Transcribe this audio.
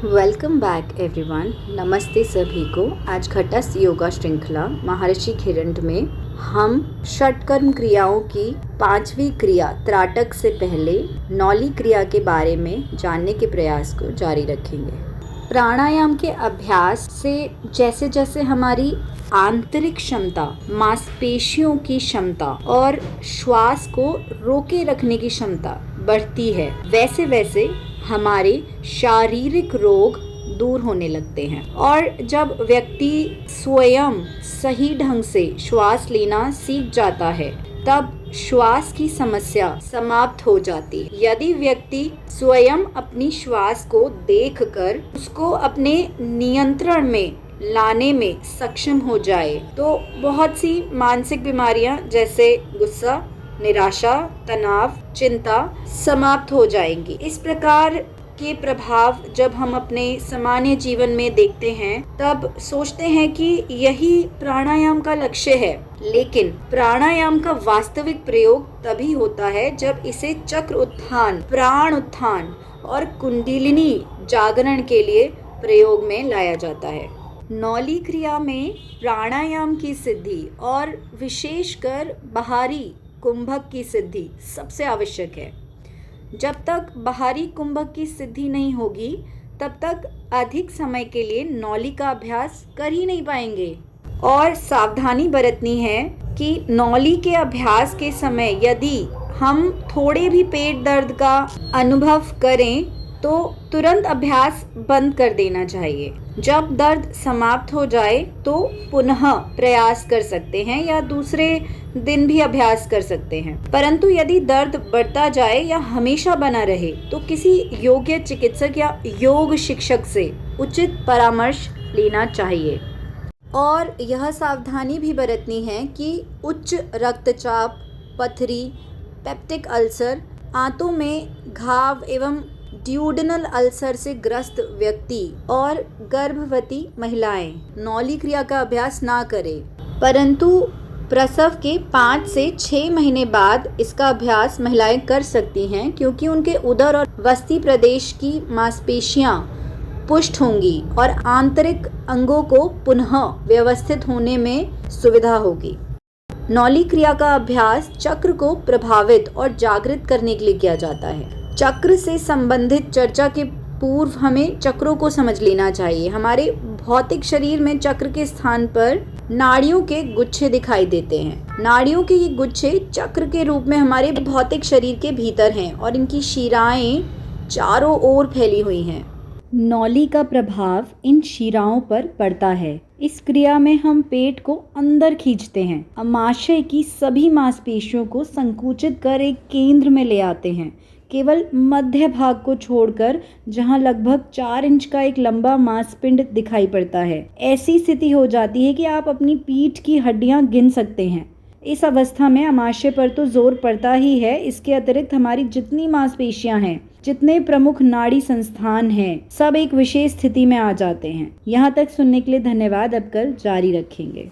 Welcome back everyone. नमस्ते सभी को। आज घटस्थ योगा श्रृंखला महर्षि घिरंड में हम षटकर्म क्रियाओं की 5वीं क्रिया त्राटक से पहले नौली क्रिया के बारे में जानने के प्रयास को जारी रखेंगे। प्राणायाम के अभ्यास से जैसे जैसे हमारी आंतरिक क्षमता, मांसपेशियों की क्षमता और श्वास को रोके रखने की क्षमता बढ़ती है, वैसे वैसे हमारे शारीरिक रोग दूर होने लगते हैं। और जब व्यक्ति स्वयं सही ढंग से श्वास लेना सीख जाता है, तब श्वास की समस्या समाप्त हो जाती है। यदि व्यक्ति स्वयं अपनी श्वास को देखकर उसको अपने नियंत्रण में लाने में सक्षम हो जाए, तो बहुत सी मानसिक बीमारियां जैसे गुस्सा, निराशा, तनाव, चिंता समाप्त हो जाएंगी। इस प्रकार के प्रभाव जब हम अपने सामान्य जीवन में देखते हैं, तब सोचते हैं कि यही प्राणायाम का लक्ष्य है। लेकिन प्राणायाम का वास्तविक प्रयोग तभी होता है जब इसे चक्र उत्थान, प्राण उत्थान और कुंडलिनी जागरण के लिए प्रयोग में लाया जाता है। नौली क्रिया में प्राणायाम की सिद्धि और विशेषकर बाहरी कुंभक की सिद्धि सबसे आवश्यक है। जब तक बाहरी कुंभक की सिद्धि नहीं होगी, तब तक अधिक समय के लिए नौली का अभ्यास कर ही नहीं पाएंगे। और सावधानी बरतनी है कि नौली के अभ्यास के समय यदि हम थोड़े भी पेट दर्द का अनुभव करें, तो तुरंत अभ्यास बंद कर देना चाहिए। जब दर्द समाप्त हो जाए तो पुनः प्रयास कर सकते हैं या दूसरे दिन भी अभ्यास कर सकते हैं। परंतु यदि दर्द बढ़ता जाए या हमेशा बना रहे, तो किसी योग्य चिकित्सक या योग शिक्षक से उचित परामर्श लेना चाहिए। और यह सावधानी भी बरतनी है कि उच्च रक्तचाप, पथरी, पेप्टिक अल्सर, आंतों में घाव एवं ड्यूडेनल अल्सर से ग्रस्त व्यक्ति और गर्भवती महिलाएं नौली क्रिया का अभ्यास ना करें। परंतु प्रसव के 5 से 6 महीने बाद इसका अभ्यास महिलाएं कर सकती हैं, क्योंकि उनके उदर और वस्ती प्रदेश की मांसपेशियां पुष्ट होंगी और आंतरिक अंगों को पुनः व्यवस्थित होने में सुविधा होगी। नौली क्रिया का अभ्यास चक्र को प्रभावित और जागृत करने के लिए किया जाता है। चक्र से संबंधित चर्चा के पूर्व हमें चक्रों को समझ लेना चाहिए। हमारे भौतिक शरीर में चक्र के स्थान पर नाड़ियों के गुच्छे दिखाई देते हैं। नाड़ियों के ये गुच्छे चक्र के रूप में हमारे भौतिक शरीर के भीतर हैं और इनकी शिराएं चारों ओर फैली हुई हैं। नौली का प्रभाव इन शिराओं पर पड़ता है। इस क्रिया में हम पेट को अंदर खींचते हैं, अमाशय की सभी मांसपेशियों को संकुचित कर एक केंद्र में ले आते हैं, केवल मध्य भाग को छोड़कर, जहां लगभग 4 इंच का एक लंबा मांसपिंड दिखाई पड़ता है। ऐसी स्थिति हो जाती है कि आप अपनी पीठ की हड्डियां गिन सकते हैं। इस अवस्था में अमाशय पर तो जोर पड़ता ही है, इसके अतिरिक्त हमारी जितनी मांसपेशियां हैं, जितने प्रमुख नाड़ी संस्थान हैं, सब एक विशेष स्थिति में आ जाते हैं। यहाँ तक सुनने के लिए धन्यवाद। अब कल जारी रखेंगे।